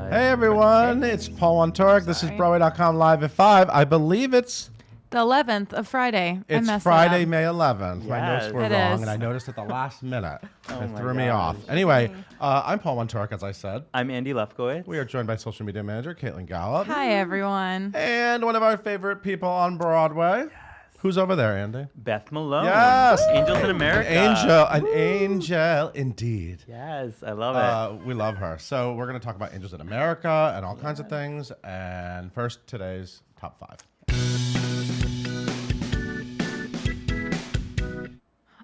Hey everyone, it's Paul Wontorek. This is Broadway.com live at 5. I believe it's the 11th of Friday. It's Friday, May 11th. Yes. My notes were It wrong, is. and I noticed at the last minute. It threw my me off. gosh. Anyway, I'm Paul Wontorek, as I said. I'm Andy Lefkowitz. We are joined by social media manager Caitlin Gallup. Hi, everyone. And one of our favorite people on Broadway. Who's over there, Andy? Beth Malone. Yes. Angels in America. An angel indeed. Yes, I love it. We love her. So we're going to talk about Angels in America and all kinds of things. And first, today's top 5.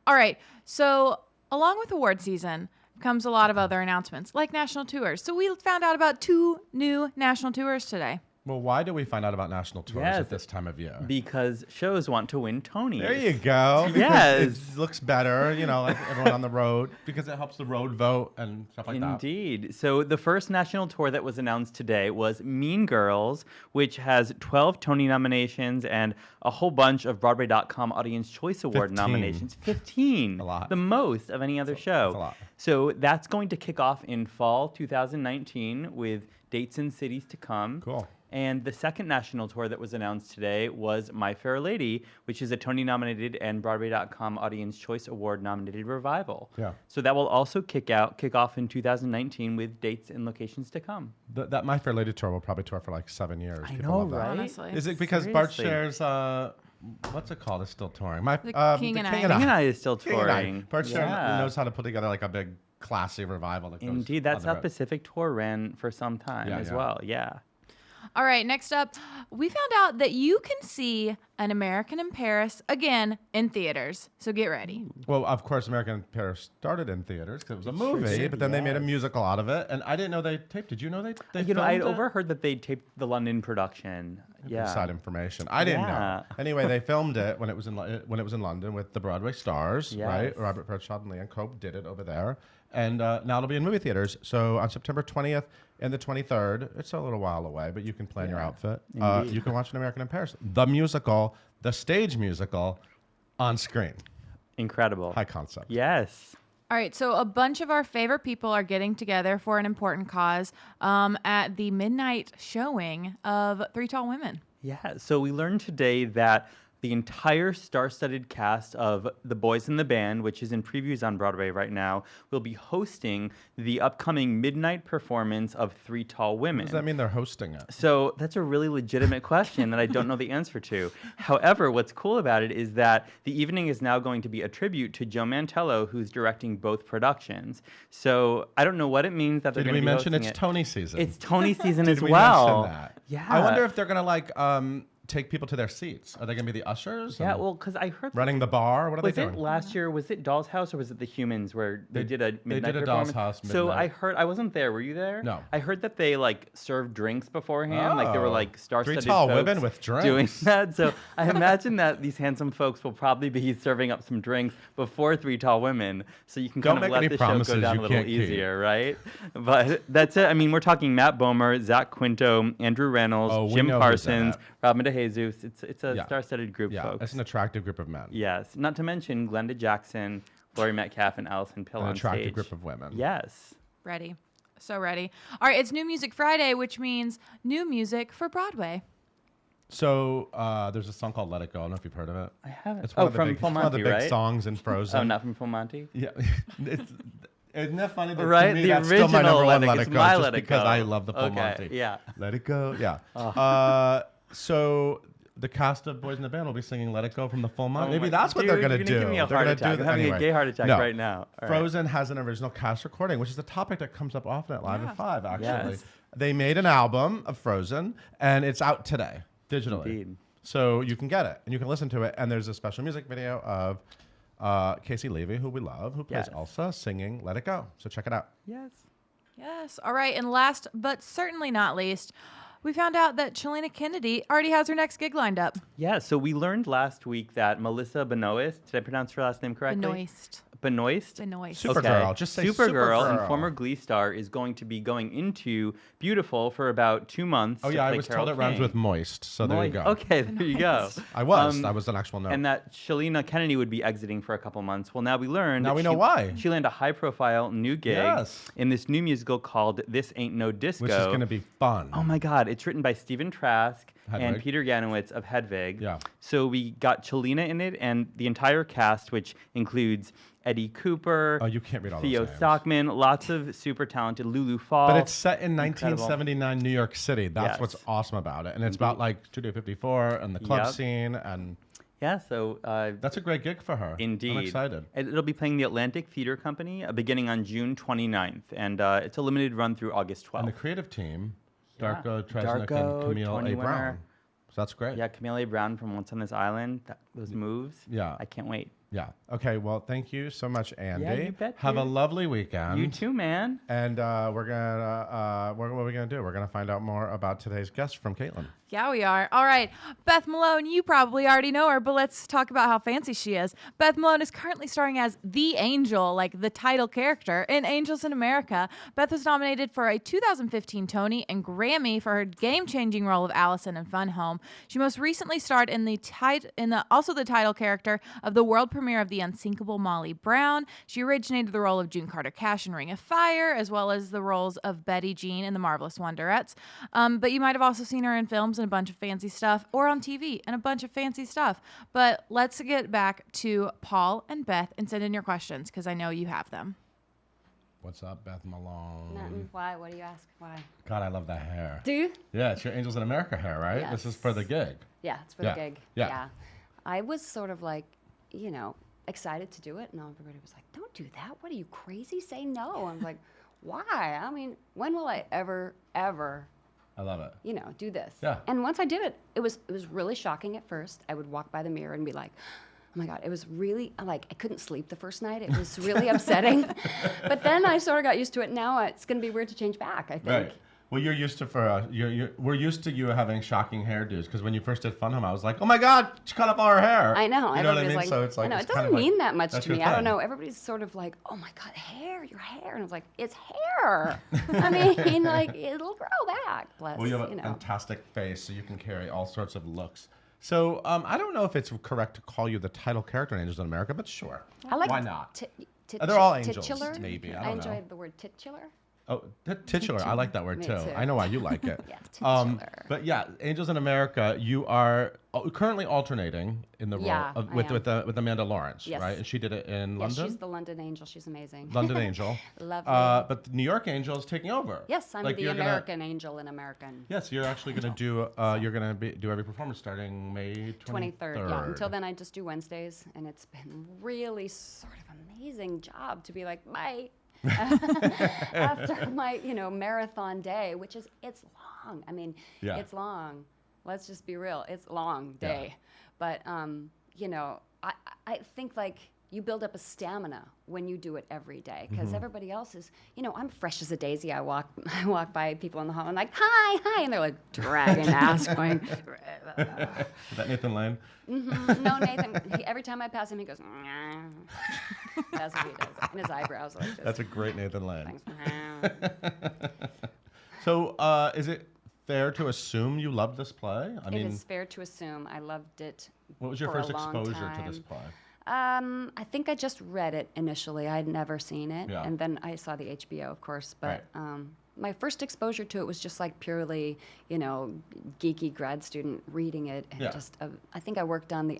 All right. So, along with award season comes a lot of other announcements, like national tours. So, we found out about 2 new national tours today. Well, why do we find out about national tours at this time of year? Because shows want to win Tonys. There you go. Yes. It looks better, like everyone on the road, because it helps the road vote and stuff like that. Indeed. So the first national tour that was announced today was Mean Girls, which has 12 Tony nominations and a whole bunch of Broadway.com Audience Choice Award 15. nominations. 15. A lot. The most of any other show. That's a lot. So that's going to kick off in fall 2019 with dates and cities to come. Cool. And the second national tour that was announced today was My Fair Lady, which is a Tony-nominated and Broadway.com Audience Choice Award-nominated revival. Yeah. So that will also kick off in 2019 with dates and locations to come. That My Fair Lady tour will probably tour for like 7 years. I People know, love that. right? Honestly. Is it because Bart Seriously. shares, what's it called? It's still touring. The King and I. King and I is still King and I. touring. Bart Yeah. Shares knows how to put together like a big classy revival. That goes Indeed, that on the South road. Pacific tour ran for some time as well. Yeah. All right. Next up, we found out that you can see An American in Paris again in theaters. So, get ready. Well, of course, American in Paris started in theaters because it was a movie, did, but then they made a yes. musical out of it. And I didn't know they taped. Did you know they filmed I'd it? overheard that they taped the London production. Yeah. Inside information. I didn't Yeah. know. Anyway, they filmed it when it was in London with the Broadway stars, Yes. right? Robert Fairchild and Leanne Cope did it over there, and now it'll be in movie theaters. So on September 20th and the 23rd, it's a little while away, but you can plan your outfit. You can watch An American in Paris, the musical, the stage musical, on screen. Incredible. High concept. Yes. All right, so a bunch of our favorite people are getting together for an important cause at the midnight showing of Three Tall Women. Yeah, so we learned today that the entire star-studded cast of The Boys in the Band, which is in previews on Broadway right now, will be hosting the upcoming midnight performance of Three Tall Women. Does that mean they're hosting it? So that's a really legitimate question that I don't know the answer to. However, what's cool about it is that the evening is now going to be a tribute to Joe Mantello, who's directing both productions. So I don't know what it means that they're Did going we to be mention hosting it's it. Tony season? It's Tony season Did as we well. mention that? Yeah. I wonder if they're going to take people to their seats. Are they going to be the ushers? Yeah, and well, because I heard running the bar. What are was they it doing? last year? Was it Doll's House or was it the Humans where they did a midnight did a Doll's performance? House So midnight. I heard I wasn't there. Were you there? No. I heard that they served drinks beforehand. Like there were Oh. star-studded Three Tall folks Women with drinks. doing that. So I imagine that these handsome folks will probably be serving up some drinks before Three Tall Women, so you can Don't kind of make any let the show promises go down you a little can't keep. easier, right? But that's it. I mean, we're talking Matt Bomer, Zach Quinto, Andrew Reynolds, we Jim know who's Parsons, that. Robin DeJesus. It's a Yeah. star-studded group, Yeah, folks. it's an attractive group of men. Yes, not to mention Glenda Jackson, Laurie Metcalf, and Allison Pill An on attractive stage. group of women. Yes. Ready. So ready. All right, it's New Music Friday, which means new music for Broadway. So there's a song called "Let It Go." I don't know if you've heard of it. I haven't. It's one of the from big, Full it's one of the Monty, big right? songs in Frozen. Oh, not from Full Monty? Yeah, isn't that funny? That to Right, me, the that's still my number original one Let It "Let Go. It It's Go," my just Let It because Go. I love the Full Okay, Monty. yeah. Let It Go. Yeah. So the cast of Boys in the Band will be singing "Let It Go" from the Full Monty. Maybe that's what they're gonna do. You're gonna give me a They're heart gonna attack. do I'm having anyway. a gay heart attack No. right now. All right. Frozen has an original cast recording, which is a topic that comes up often at Live at 5, actually. Yes. They made an album of Frozen, and it's out today, digitally. Indeed. So you can get it, and you can listen to it, and there's a special music video of Casey Levy, who we love, who plays Yes. Elsa, singing Let It Go. So check it out. Yes. Yes. All right, and last but certainly not least, we found out that Chelina Kennedy already has her next gig lined up. Yeah, so we learned last week that Melissa Benoist, did I pronounce her last name correctly? Benoist. Benoist? Benoist. Supergirl. Just say Supergirl and Supergirl. former Glee star is going to be going into Beautiful for about 2 months. Oh to yeah, I play was Carol told it rhymes King. with moist. So there you go. Okay, there you go. I was an actual note. And that Shalina Kennedy would be exiting for a couple months. Well, now we learned. Now that we know why. She landed a high-profile new gig in this new musical called This Ain't No Disco. Which is going to be fun. Oh my God! It's written by Stephen Trask and Hedwig. Peter Ganowitz of Hedwig. Yeah. So we got Chalina in it, and the entire cast, which includes Eddie Cooper. Oh, you can't read all Theo those names. Stockman, lots of super talented Lulu Fall. But it's set in Incredible. 1979 New York City. That's what's Yes. awesome about it. And it's about like Studio 54 and the club Yep. scene. And Yeah, so that's a great gig for her. indeed. I'm excited. It'll be playing the Atlantic Theater Company beginning on June 29th, and it's a limited run through August 12th. And the creative team, Yeah. Darko Tresnick Darko, and Camille Tony A. Brown. Winner. So that's great. Yeah, Camille A. Brown from Once on This Island. Those moves. Yeah. I can't wait. Yeah. Okay. Well, thank you so much, Andy. you bet, Have a dude. lovely weekend. You too, man. And what are we gonna do? We're gonna find out more about today's guest from Caitlin. Yeah, we are. All right. Beth Malone, you probably already know her, but let's talk about how fancy she is. Beth Malone is currently starring as the Angel, like the title character, in Angels in America. Beth was nominated for a 2015 Tony and Grammy for her game-changing role of Allison in Fun Home. She most recently starred in the title character of the world premiere of The Unsinkable Molly Brown. She originated the role of June Carter Cash in Ring of Fire, as well as the roles of Betty Jean in The Marvelous Wonderettes. But you might have also seen her in films and a bunch of fancy stuff, or on TV and a bunch of fancy stuff. But let's get back to Paul and Beth and send in your questions, because I know you have them. What's up, Beth Malone? Nothing. Why? What do you ask? Why? God, I love that hair. Do you? Yeah, it's your Angels in America hair, right? This is for the gig. Yeah, it's for Yeah. the gig. Yeah. I was sort of like, excited to do it, and everybody was like, "Don't do that. What are you, crazy? Say no." I was like, "Why? I mean, when will I ever I love it. do this?" Yeah. And once I did it, it was really shocking at first. I would walk by the mirror and be like, "Oh my God," it was really like I couldn't sleep the first night. It was really upsetting. But then I sort of got used to it. Now it's going to be weird to change back, I think. Right. Well, you're used to we're used to you having shocking hairdos, because when you first did Fun Home, I was like, oh my God, she cut off all her hair. I know. You know what I Everybody's mean? like, So it's like I know. it's It kind doesn't of mean like, that much that's to your me. I don't thing. know. Everybody's sort of like, "Oh my God, your hair," and I was like, "It's hair." I mean, like it'll grow back. Plus, Well, you have a fantastic face, so you can carry all sorts of looks. So I don't know if it's correct to call you the title character in Angels in America, but sure. I like Why not? They're all angels, titular. maybe. I I don't know. enjoyed the word titular. Oh, titular. I like that word Me too. too. I know why you like it. Yeah, titular. But yeah, Angels in America. You are currently alternating in the role Yeah, I with am. with Amanda Lawrence, Yes. right? And she did it in Yes, London. she's the London Angel. She's amazing. London Angel. Lovely. But the New York Angel is taking over. Yes, I'm Like, the you're gonna- American Angel in American. Yes, you're actually going to do. You're going to do every performance starting May 23rd. Yeah. Until then, I just do Wednesdays, and it's been really sort of amazing job to be like, bye. After my marathon day, which is it's long. I mean, Yeah. it's long. Let's just be real. It's a long Yeah. day. But I think like you build up a stamina when you do it every day, because everybody else is, I'm fresh as a daisy. I walk by people in the hall and like, hi, and they're like dragging ass going. Is that Nathan Lane? No, Nathan. Every time I pass him, he goes. That's what he does, and his eyebrows are like this. That's a great Nathan Lane. Thanks. So, is it fair to assume you loved this play? I It mean, is fair to assume I loved it. what was your for a first long exposure to this time. play? I think I just read it initially. I had never seen it, Yeah. and then I saw the HBO, of course. But Right. my first exposure to it was just like purely, geeky grad student reading it, and Yeah. just I think I worked on the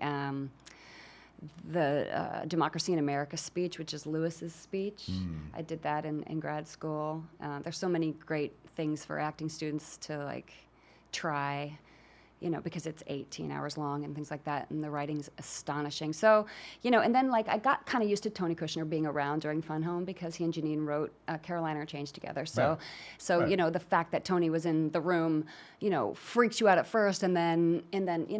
Democracy in America speech, which is Lewis's speech. I did that in grad school. There's so many great things for acting students to like try, because it's 18 hours long and things like that, and the writing's astonishing. So, and then like I got kind of used to Tony Kushner being around during Fun Home, because he and Janine wrote Carolina Change together. So, Right. the fact that Tony was in the room, freaks you out at first, and then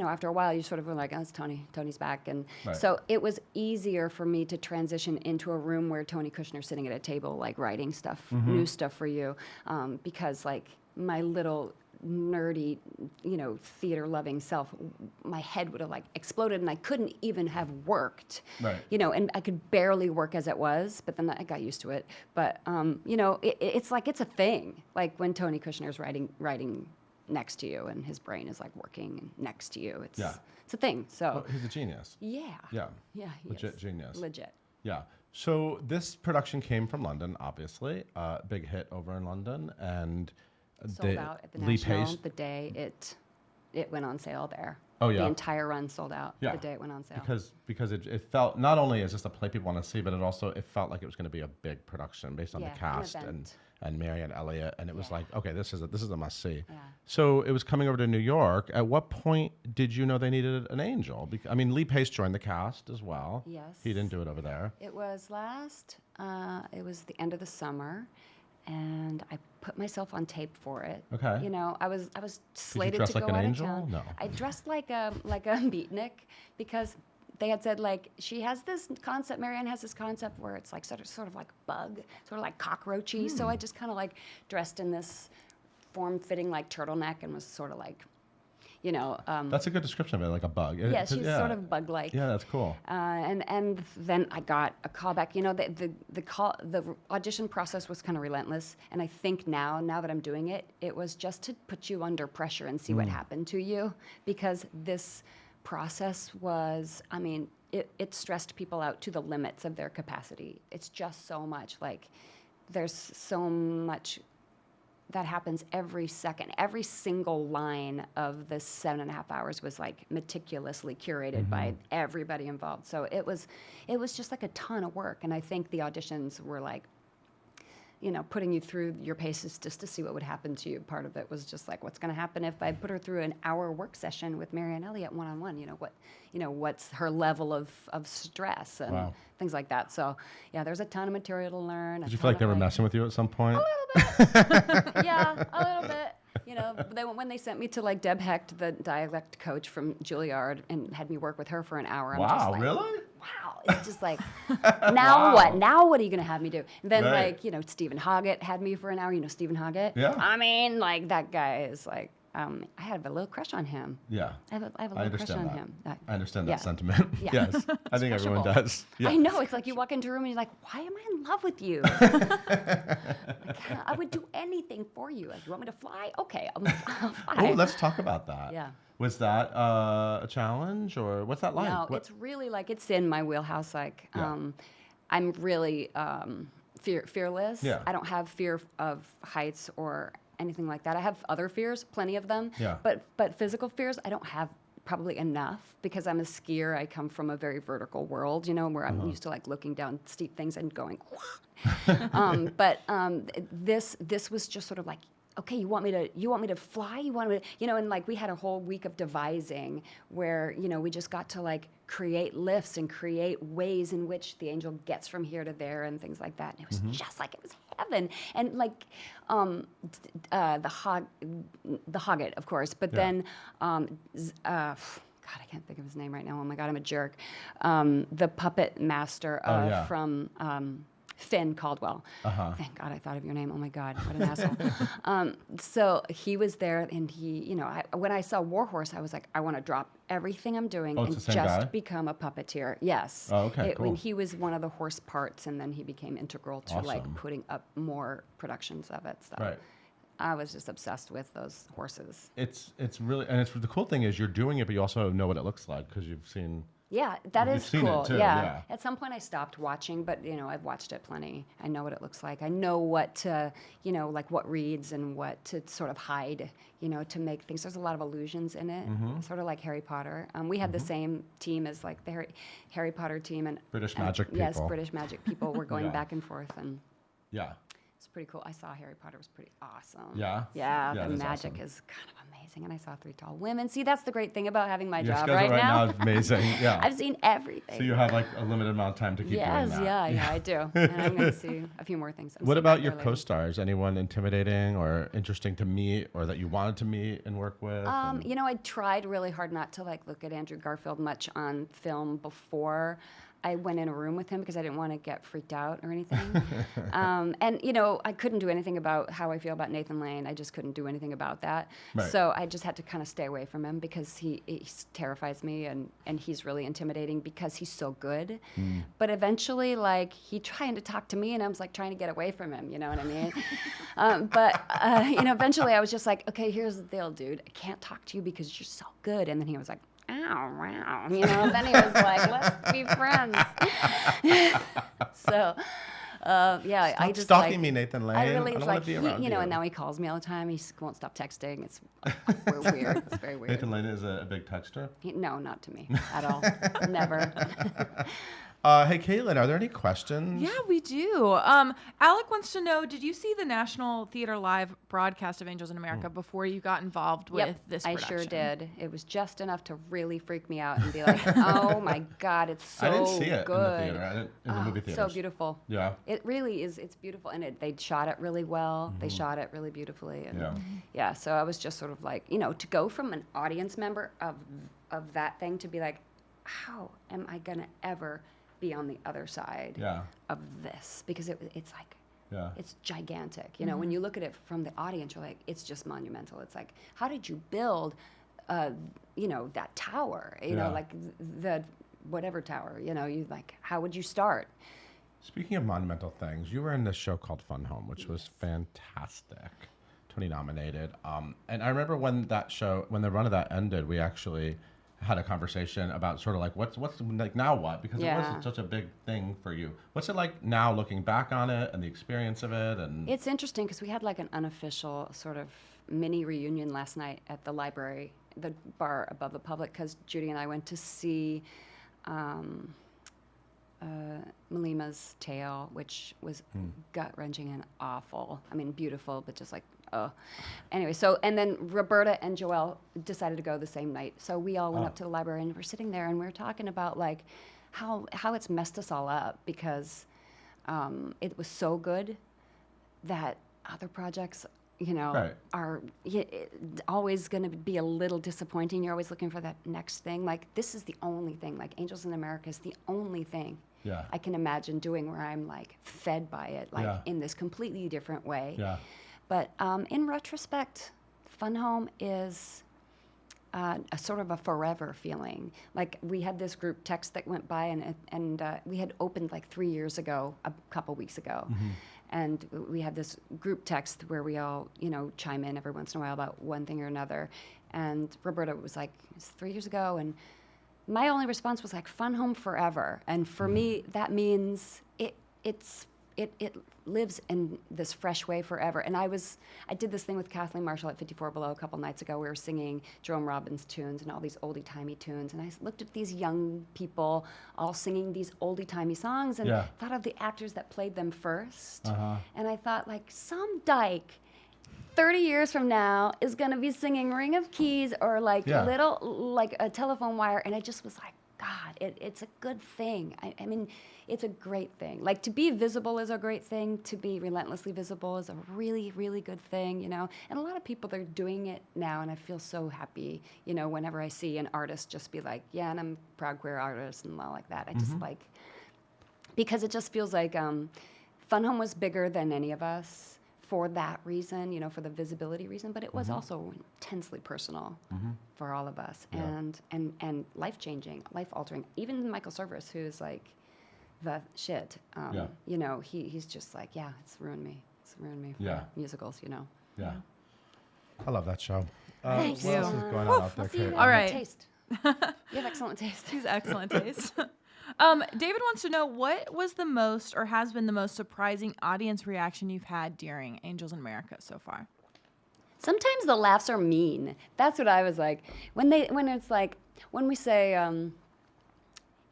after a while you sort of were like, oh, it's Tony. Tony's back, and Right. so it was easier for me to transition into a room where Tony Kushner's sitting at a table, like writing stuff, new stuff for you, because like my little nerdy, theater-loving self, my head would have like exploded, and I couldn't even have worked. Right. And I could barely work as it was, but then I got used to it. But it's like it's a thing. Like when Tony Kushner's writing next to you, and his brain is like working next to you. It's a thing. So He's a genius. yeah. Yeah. Yeah. He Legit is. genius. Legit. Yeah. So this production came from London, obviously. Big hit over in London, and Sold out at the Lee National Pace- the day it went on sale there. Oh, yeah. The entire run sold out Yeah. the day it went on sale. Because it felt, not only is this a play people want to see, but it felt like it was going to be a big production based on Yeah, the an cast event. and Marianne Elliott, and it was Yeah. like, okay, this is a must see. Yeah. So it was coming over to New York. At what point did you know they needed an angel? Lee Pace joined the cast as well. Yes. He didn't do it over there. It was it was the end of the summer, and I put myself on tape for it. Okay. I was slated dress to like go an out angel? of town. No. I dressed like a beatnik because they had said like she has this concept. Marianne has this concept where it's like sort of like bug, sort of like cockroachy. So I just kind of like dressed in this form-fitting like turtleneck and was sort of like, That's a good description of it, like a bug. yeah, she's sort of bug-like. Yeah, that's cool. And then I got a call back. The audition process was kind of relentless. And I think now that I'm doing it, it was just to put you under pressure and see what happened to you, because this process was, it stressed people out to the limits of their capacity. It's just so much. Like, there's so much that happens every second. Every single line of the 7.5 hours was like meticulously curated by everybody involved. So it was just like a ton of work. And I think the auditions were like, putting you through your paces just to see what would happen to you. Part of it was just like, what's going to happen if I put her through an hour work session with Marianne Elliott one-on-one? What's her level of stress and things like that. So yeah, there's a ton of material to learn. Did you feel like they were messing with you at some point? A little bit. Yeah, a little bit. When they sent me to like Deb Hecht, the dialect coach from Juilliard, and had me work with her for an hour. I'm just like, really? Wow. It's just like, now what? Now what are you going to have me do? And then Stephen Hoggett had me for an hour. Stephen Hoggett? Yeah. That guy is like, I have a little crush on him. Yeah. I have a little crush on him. I understand that sentiment. Yeah. Yes. I think everyone Special. does. Yeah. I know. It's like you walk into a room and you're like, why am I in love with you? I would do anything for you. Like, you want me to fly? Okay, I'll fly. Oh, let's talk about that. Yeah. Was that a challenge, or what's that like? No, it's really like it's in my wheelhouse. Like, Yeah. I'm really fearless. Yeah. I don't have fear of heights or anything like that. I have other fears, plenty of them. Yeah. But physical fears, I don't have probably enough, because I'm a skier. I come from a very vertical world, where I'm used to like looking down steep things and going. This was just sort of like, okay, you want me to fly? You want me to, and like we had a whole week of devising where, we just got to like create lifts and create ways in which the angel gets from here to there and things like that. And it was just like, it was heaven. And like the Hoggett, of course, but then, God, I can't think of his name right now. Oh my God, I'm a jerk. The puppet master from Finn Caldwell. Thank God I thought of your name. Oh my God, what an asshole. So he was there, and he, when I saw Warhorse, I was like, I want to drop everything I'm doing and it's the just same guy? become a puppeteer. Yes. Oh, okay, cool. When he was one of the horse parts, and then he became integral to like Awesome. putting up more productions of it. So Right. I was just obsessed with those horses. It's really, and the cool thing is you're doing it, but you also know what it looks like because you've seen. Yeah, that You've is seen it cool. too, Yeah. yeah. At some point I stopped watching, but I've watched it plenty. I know what it looks like. I know what to, like what reads and what to sort of hide, to make things. There's a lot of illusions in it, sort of like Harry Potter. We had the same team as like the Harry Potter team and British magic Yes, people. British magic people. We're going Yeah. back and forth, and Yeah. it's pretty cool. I saw Harry Potter was pretty awesome. Yeah? Yeah, Yeah, the that's magic awesome. is kind of amazing, and I saw 3 tall women. See, that's the great thing about having my Your job schedule right now. is amazing. Yeah. I've seen everything. So you have like a limited amount of time to keep Yes, doing that. yeah, I do. And I'm going to see a few more things. What about your co-stars? Anyone intimidating or interesting to meet, or that you wanted to meet and work with? I tried really hard not to like look at Andrew Garfield much on film before. I went in a room with him because I didn't want to get freaked out or anything. And, you know, I couldn't do anything about how I feel about Nathan Lane. I just couldn't do anything about that. Right. So I just had to kind of stay away from him because he terrifies me, and he's really intimidating because he's so good. But eventually, like, he trying to talk to me, and I was like trying to get away from him, you know what I mean? You know, eventually I was just like, okay, here's the deal, dude. I can't talk to you because you're so good. And then he was like, ow, wow. You know, then he was like, let's be friends. So, yeah, Stop I just stalking like, me, Nathan Lane. I really don't like, want to be around you know, and now he calls me all the time. He won't stop texting. It's weird. It's very weird. Nathan Lane is a big texter. No, not to me at all. Never. Hey, Caitlin, are there any questions? Yeah, we do. Alec wants to know, did you see the National Theater Live broadcast of Angels in America before you got involved with this I production? sure did. It was just enough to really freak me out and be like, oh my God, it's so I didn't see it good. in the theater. In the movie theaters. So beautiful. Yeah. It really is. It's beautiful. And they shot it really well. They shot it really beautifully. And yeah, so I was just sort of like, you know, to go from an audience member of that thing to be like, how am I going to ever be on the other side of this? Because it's like, it's gigantic. You know, when you look at it from the audience, you're like, it's just monumental. It's like, how did you build, you know, that tower? You know, like the whatever tower, you know, you like, how would you start? Speaking of monumental things, you were in this show called Fun Home, which was fantastic. Tony nominated. And I remember when the run of that ended, we actually had a conversation about sort of like what's like now what, because it wasn't such a big thing for you. What's it like now looking back on it and the experience of it? And it's interesting because we had like an unofficial sort of mini reunion last night at the library, the bar above the public, because Judy and I went to see Malima's Tale, which was gut-wrenching and awful. I mean, beautiful, but just like, oh. Anyway, so, and then Roberta and Joelle decided to go the same night. So we all went up to the library, and we're sitting there, and we were talking about, like, how it's messed us all up, because it was so good that other projects, you know, are always going to be a little disappointing. You're always looking for that next thing. Like, this is the only thing. Like, Angels in America is the only thing I can imagine doing where I'm, like, fed by it, like, in this completely different way. Yeah. But in retrospect, Fun Home is a sort of a forever feeling. Like, we had this group text that went by, and we had opened, like, 3 years ago, a couple weeks ago. And we had this group text where we all, you know, chime in every once in a while about one thing or another. And Roberta was like, it's 3 years ago. And my only response was like, Fun Home forever. And for me, that means it lives in this fresh way forever. And I did this thing with Kathleen Marshall at 54 Below a couple nights ago. We were singing Jerome Robbins tunes and all these oldie-timey tunes. And I looked at these young people all singing these oldie-timey songs and thought of the actors that played them first. And I thought, like, some dyke 30 years from now is going to be singing Ring of Keys or like little, like a Telephone Wire. And I just was like, God, it's a good thing. I mean, it's a great thing. Like, to be visible is a great thing. To be relentlessly visible is a really, really good thing, you know. And a lot of people, they're doing it now, and I feel so happy, you know, whenever I see an artist just be like, yeah, and I'm a proud queer artist and all like that. I just like, because it just feels like Fun Home was bigger than any of us for that reason, you know, for the visibility reason, but it was also intensely personal for all of us, and life-changing, life-altering. Even Michael Cerveris, who's like the shit, you know, he's just like, yeah, it's ruined me. It's ruined me for musicals, you know. Yeah. I love that show. Thank you. What else is going on out there, See, you Kate? have All right. taste. You have excellent taste. She's excellent taste. David wants to know, what was the most or has been the most surprising audience reaction you've had during Angels in America so far? Sometimes the laughs are mean. That's what I was like. When it's like, when we say,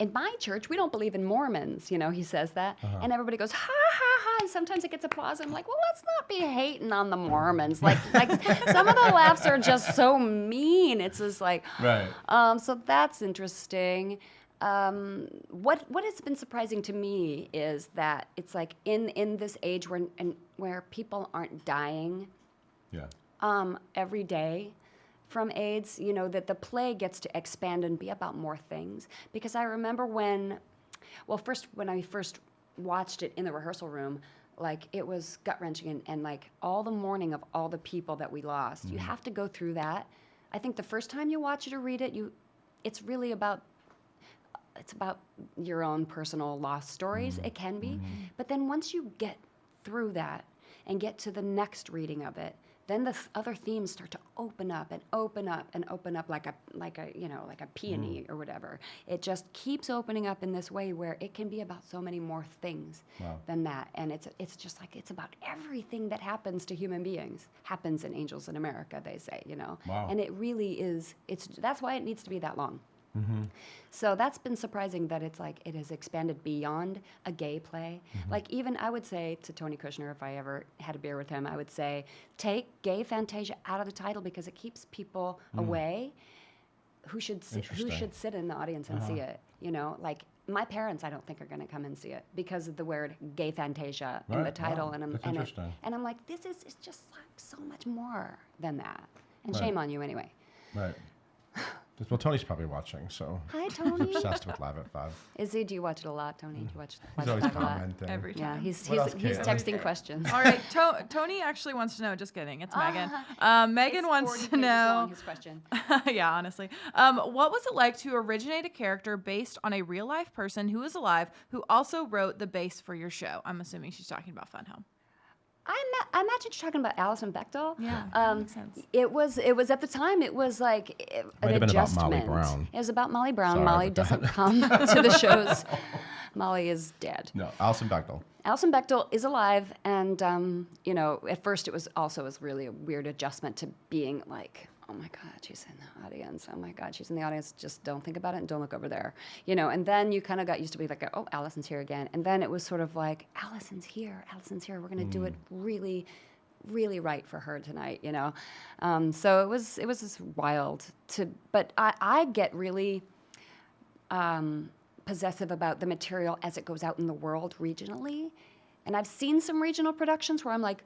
in my church, we don't believe in Mormons, you know, he says that. And everybody goes, ha, ha, ha. And sometimes it gets applause. I'm like, well, let's not be hating on the Mormons. Like some of the laughs are just so mean. It's just like, so that's interesting. What has been surprising to me is that it's like in this age where people aren't dying every day from AIDS, you know, that the play gets to expand and be about more things. Because I remember when Well, first, when I first watched it in the rehearsal room, like it was gut wrenching, and like all the mourning of all the people that we lost. You have to go through that. I think the first time you watch it or read it, it's really about your own personal loss stories. It can be, but then once you get through that and get to the next reading of it, then the other themes start to open up and open up and open up like a peony or whatever. It just keeps opening up in this way where it can be about so many more things than that. And it's just like it's about everything that happens to human beings happens in Angels in America, they say, Wow. And it really is. That's why it needs to be that long. So that's been surprising that it's like it has expanded beyond a gay play. Like even I would say to Tony Kushner, if I ever had a beer with him, I would say, take gay Fantasia out of the title because it keeps people away who should sit in the audience and see it. Like my parents, I don't think are going to come and see it because of the word gay Fantasia in the title. Wow. And That's interesting. I'm like, this is it's just like so much more than that. And shame on you anyway. Right. Well, Tony's probably watching, so Hi, he's Tony. obsessed with Live at 5. Is he? Do you watch it a lot, Tony? Do you watch He's it always a lot? commenting. Every Yeah, time. he's What else, he's Caitlin? texting questions. All right, Tony actually wants to know. Just kidding, it's Megan. Megan It's wants 40 to pages know. long, his question. Yeah, honestly, what was it like to originate a character based on a real life person who is alive, who also wrote the bass for your show? I'm assuming she's talking about Fun Home. I imagine you're talking about Alison Bechdel. Yeah, that makes sense. It was at the time. It was like an Might have been about adjustment. Molly Brown. It was about Molly Brown. Sorry Molly about that. doesn't come to the shows. Molly is dead. No, Alison Bechdel. Alison Bechdel is alive, and at first it was really a weird adjustment to being like, oh my God, she's in the audience. Oh my God, she's in the audience. Just don't think about it and don't look over there. And then you kind of got used to be like, oh, Allison's here again. And then it was sort of like, Allison's here. We're going to do it really, really right for her tonight, So it was just wild but I get really possessive about the material as it goes out in the world regionally. And I've seen some regional productions where I'm like,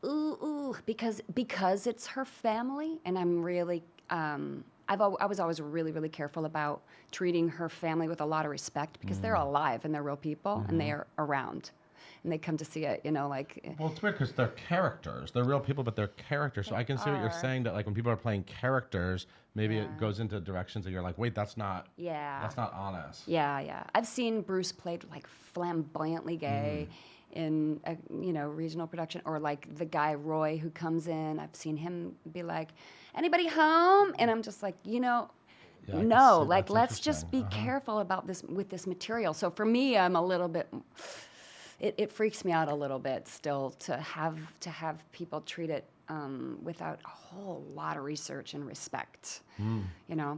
ooh, because it's her family, and I'm really, I was always really, really careful about treating her family with a lot of respect because they're alive and they're real people and they are around, and they come to see it, like. Well, it's weird because they're characters. They're real people, but they're characters. So I can see what you're saying, that like when people are playing characters, maybe it goes into directions that you're like, wait, that's not honest. Yeah. I've seen Bruce played like flamboyantly gay. In a regional production, or like the guy Roy who comes in, I've seen him be like, anybody home? And I'm just like, no, like let's just be careful about this with this material. So for me, I'm a little bit, it freaks me out a little bit still to have people treat it without a whole lot of research and respect,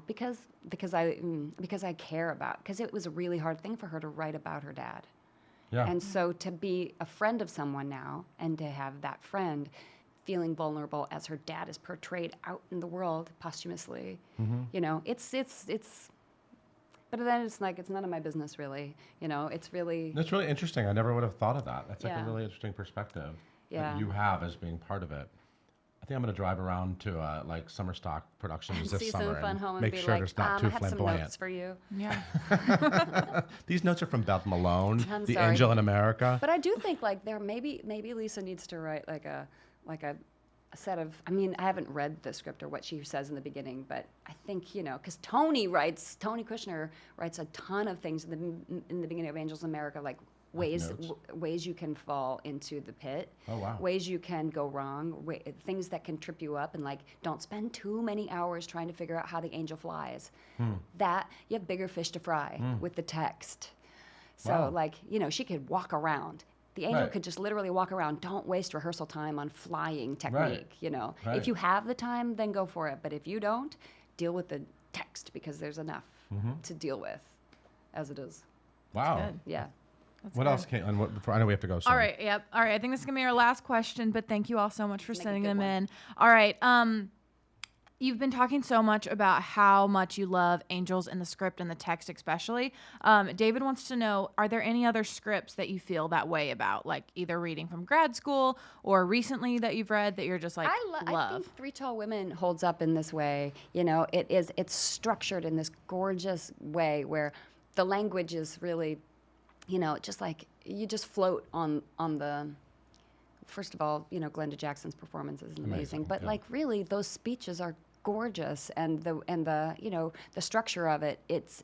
because I care about, because it was a really hard thing for her to write about her dad. Yeah. And so to be a friend of someone now and to have that friend feeling vulnerable as her dad is portrayed out in the world posthumously, it's but then it's like, it's none of my business really, it's really. That's really interesting. I never would have thought of that. That's like Yeah. a really interesting perspective Yeah. that you have as being part of it. I think I'm going to drive around to like summer stock productions this see summer some Fun Home and make be sure like, there's not I too have some flamboyant. notes for you. Yeah. These notes are from Beth Malone, I'm the sorry. Angel in America. But I do think like there maybe Lisa needs to write like a set of, I mean, I haven't read the script or what she says in the beginning, but I think, because Tony Kushner writes a ton of things in the beginning of Angels in America, like ways you can fall into the pit, Oh, wow. ways you can go wrong, things that can trip you up, and like don't spend too many hours trying to figure out how the angel flies. That you have bigger fish to fry with the text. So Wow. like, she could walk around. The angel Right. could just literally walk around. Don't waste rehearsal time on flying technique, Right. If you have the time, then go for it. But if you don't, deal with the text because there's enough to deal with as it is. Wow. good. Yeah. That's What good. else, Caitlin? I know we have to go soon. All right. Yep. All right. I think this is gonna be our last question, but thank you all so much for Make a sending good them one. in. All right. You've been talking so much about how much you love Angels in the script and the text, especially. David wants to know: are there any other scripts that you feel that way about, like either reading from grad school or recently that you've read that you're just like I love? think Three Tall Women holds up in this way. It's structured in this gorgeous way where the language is really, you know, just like you just float on the. First of all, you know, Glenda Jackson's performance is amazing, but like really, those speeches are gorgeous, and the you know, the structure of it, it's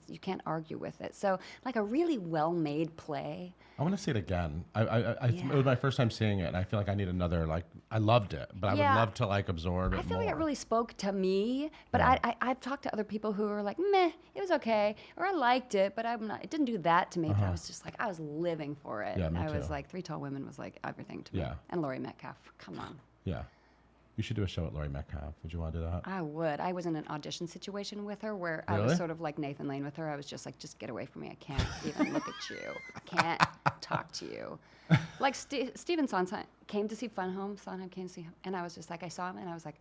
you can't argue with it. So like a really well made play. I want to see it again. It was my first time seeing it, and I feel like I need another. Like, I loved it, but I would love to like absorb it. I feel more. like it really spoke to me, but I've talked to other people who were like, meh, it was okay, or I liked it, but it didn't do that to me. But I was just like, I was living for it. Yeah, me I was too. like, Three Tall Women was like everything to me. Yeah. And Laurie Metcalf, come on. Yeah. You should do a show at Laurie Metcalf. Would you want to do that? I would. I was in an audition situation with her where I was sort of like Nathan Lane with her. I was just like, just get away from me. I can't even look at you. I can't talk to you. Like Stephen Sondheim came to see Sondheim came to see him, and I was just like, I saw him, and I was like,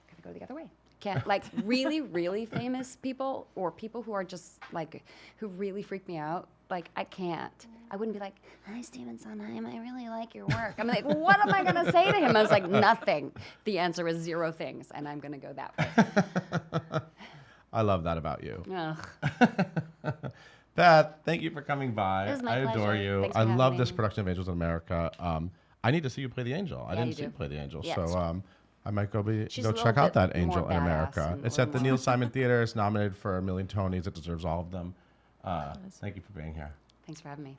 gotta go the other way. Can't, like, really, really famous people, or people who are just like, who really freak me out. Like, I can't. I wouldn't be like, hi, Stephen Sondheim, I really like your work. I'm like, what am I going to say to him? I was like, nothing. The answer is 0 things, and I'm going to go that way. I love that about you. Ugh. Beth, thank you for coming by. It was my I adore pleasure. you. Thanks for I having love me. this production of Angels in America. I need to see you play the angel. I Yeah, didn't you see you do. play the angel. Yeah, so it's fun. I might go She's a check little out bit that Angel more in badass America. and It's a at the little Neil more- Simon Theater. It's nominated for 1 million Tonys. It deserves all of them. Thank you for being here. Thanks for having me.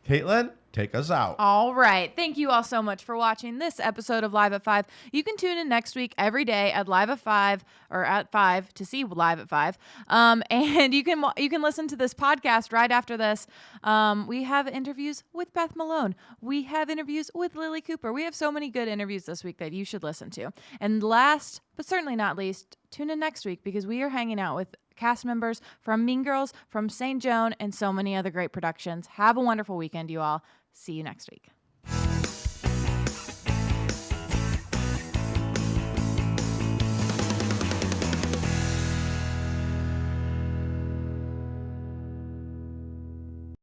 Caitlin, take us out. All right. Thank you all so much for watching this episode of Live at 5. You can tune in next week every day at Live at 5 or at 5 to see Live at 5. And you can listen to this podcast right after this. We have interviews with Beth Malone. We have interviews with Lily Cooper. We have so many good interviews this week that you should listen to. And last, but certainly not least, tune in next week because we are hanging out with cast members from Mean Girls, from St. Joan, and so many other great productions. Have a wonderful weekend, you all. See you next week.